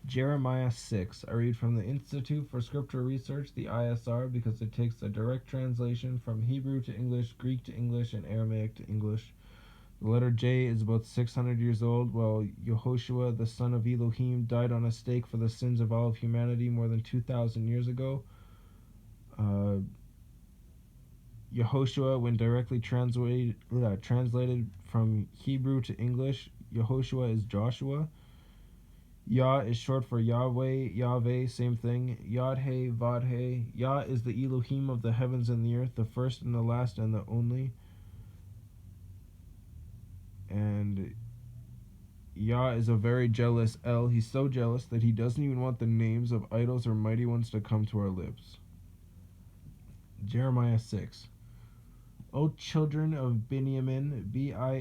Jeremiah 6. I read from the Institute for Scripture Research, the ISR, because it takes a direct translation from Hebrew to English, Greek to English, and Aramaic to English. The letter J is about 600 years old, while Yehoshua, the son of Elohim, died on a stake for the sins of all of humanity more than 2,000 years ago. Yehoshua, when directly translated from Hebrew to English, Yehoshua is Joshua. Yah is short for YahWeh, YahWeh, same thing. Yod-He, Vod-He. Yah is the Elohim of the heavens and the earth, the first and the last and the only. And Yah is a very jealous El. He's so jealous that he doesn't even want the names of idols or mighty ones to come to our lips. Jeremiah 6. O children of Binyamin, Binyamin,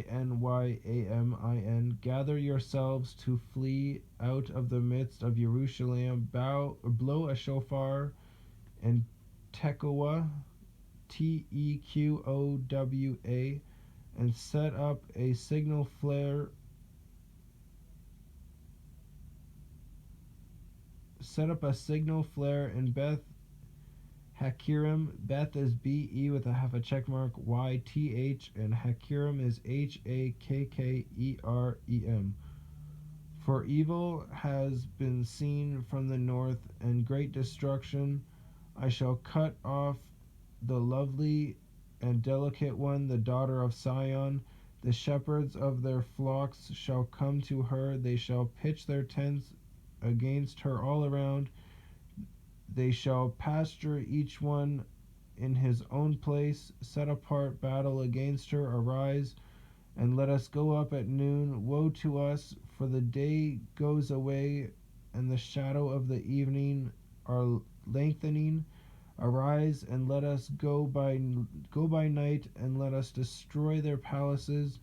gather yourselves to flee out of the midst of Jerusalem, blow a shofar and Tekoa, Teqowa, and set up a signal flare. Set up a signal flare in Beth Hakirim. Beth is B-E with a half a check mark, Y-T-H, and Hakirim is H-A-K-K-E-R-E-M. For evil has been seen from the north, and great destruction. I shall cut off the lovely and delicate one, the daughter of Sion. The shepherds of their flocks shall come to her. They shall pitch their tents against her all around. They shall pasture each one in his own place. Set apart battle against her. Arise, and let us go up at noon. Woe to us, for the day goes away, and the shadow of the evening are lengthening. Arise, and let us go by night, and let us destroy their palaces.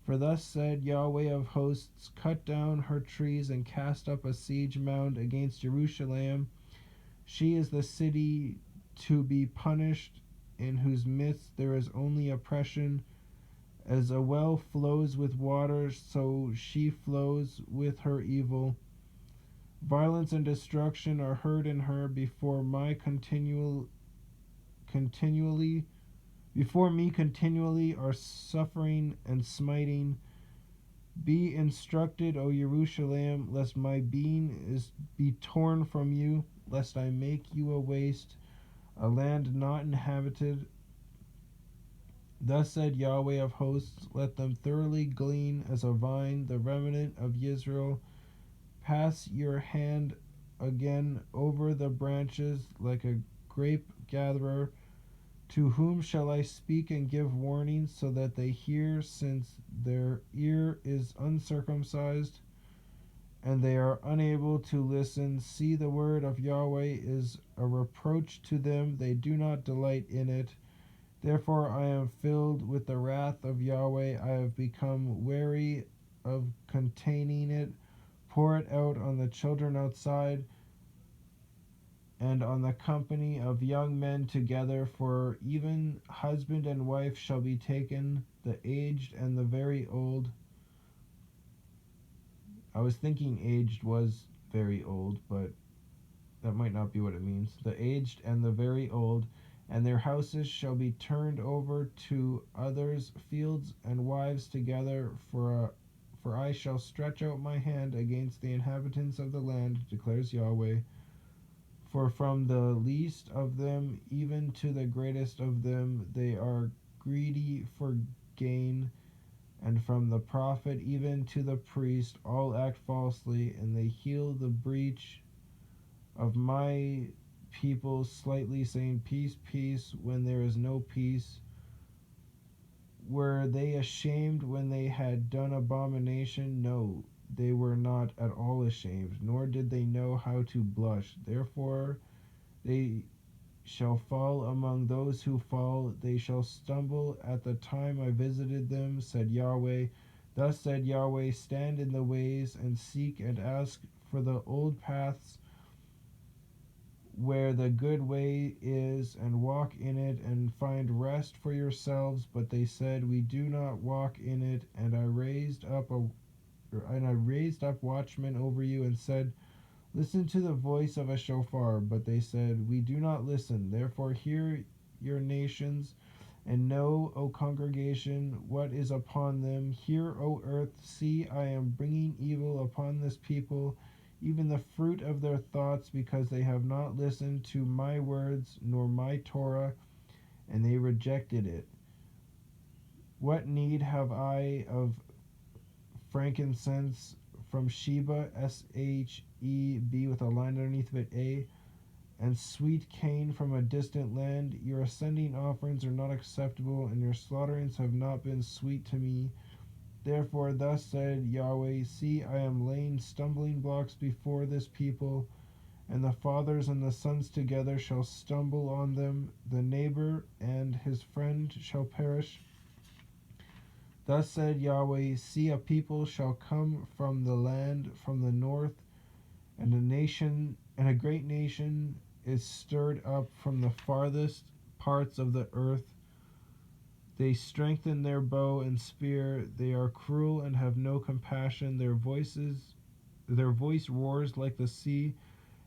For thus said YahWeh of hosts, cut down her trees and cast up a siege mound against Jerusalem. She is the city to be punished, in whose midst there is only oppression. As a well flows with water, so she flows with her evil. Violence and destruction are heard in her before me continually are suffering and smiting. Be instructed, O Jerusalem, lest my being be torn from you, lest I make you a waste, a land not inhabited. Thus said YahWeh of hosts, let them thoroughly glean as a vine, the remnant of Israel. Pass your hand again over the branches like a grape gatherer. To whom shall I speak and give warning, so that they hear, since their ear is uncircumcised, and they are unable to listen? See, the word of YahWeh is a reproach to them, they do not delight in it. Therefore I am filled with the wrath of YahWeh, I have become weary of containing it. Pour it out on the children outside, and on the company of young men together, for even husband and wife shall be taken, the aged and the very old. I was thinking aged was very old, but that might not be what it means. The aged and the very old, and their houses shall be turned over to others, fields and wives together, for I shall stretch out my hand against the inhabitants of the land, declares YahWeh. For from the least of them even to the greatest of them they are greedy for gain, and from the prophet even to the priest all act falsely, and they heal the breach of my people slightly, saying, peace, peace, when there is no peace. Were they ashamed when they had done abomination? No, they were not at all ashamed, nor did they know how to blush. Therefore they shall fall among those who fall. They shall stumble at the time I visited them, said YahWeh. Thus said YahWeh, stand in the ways and seek and ask for the old paths where the good way is, and walk in it, and find rest for yourselves. But they said, we do not walk in it. And I raised up watchmen over you, and said, Listen to the voice of a shofar. But they said, We do not listen. Therefore hear your nations, and know, O congregation, what is upon them. Hear, O earth, see, I am bringing evil upon this people, even the fruit of their thoughts, because they have not listened to my words, nor my Torah, and they rejected it. What need have I of frankincense from Sheba, Sheb, with a line underneath of it, A, and sweet cane from a distant land? Your ascending offerings are not acceptable, and your slaughterings have not been sweet to me. Therefore, thus said Yahweh, See, I am laying stumbling blocks before this people, and the fathers and the sons together shall stumble on them. The neighbor and his friend shall perish. Thus said Yahweh, See, a people shall come from the land, from the north, and a great nation is stirred up from the farthest parts of the earth. They strengthen their bow and spear. They are cruel and have no compassion. Their voice roars like the sea,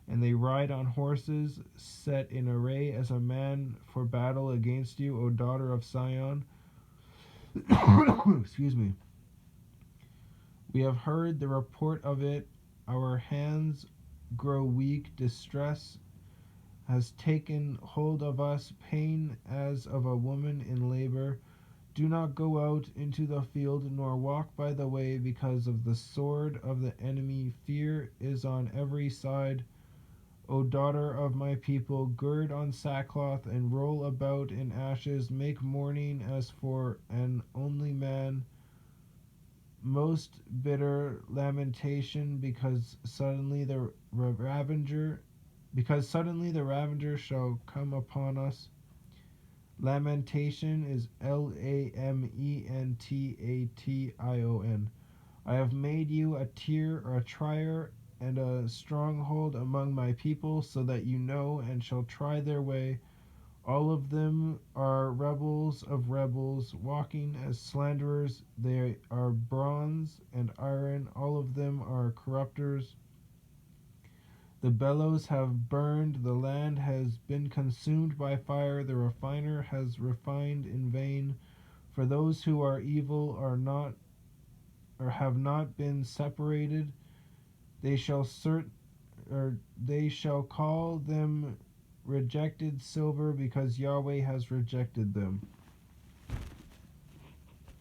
and they ride on horses set in array as a man for battle against you, O daughter of Sion. Excuse me. We have heard the report of it. Our hands grow weak. Distress has taken hold of us, pain as of a woman in labor. Do not go out into the field, nor walk by the way, because of the sword of the enemy. Fear is on every side. O daughter of my people, gird on sackcloth and roll about in ashes. Make mourning as for an only man. Most bitter lamentation, because suddenly the ravager shall come upon us. Lamentation is Lamentation. I have made you a tier or a trier and a stronghold among my people, so that you know and shall try their way. All of them are rebels of rebels, walking as slanderers. They are bronze and iron. All of them are corrupters. The bellows have burned. The land has been consumed by fire. The refiner has refined in vain. For those who are evil are not or have not been separated. They shall they shall call them rejected silver, because Yahweh has rejected them.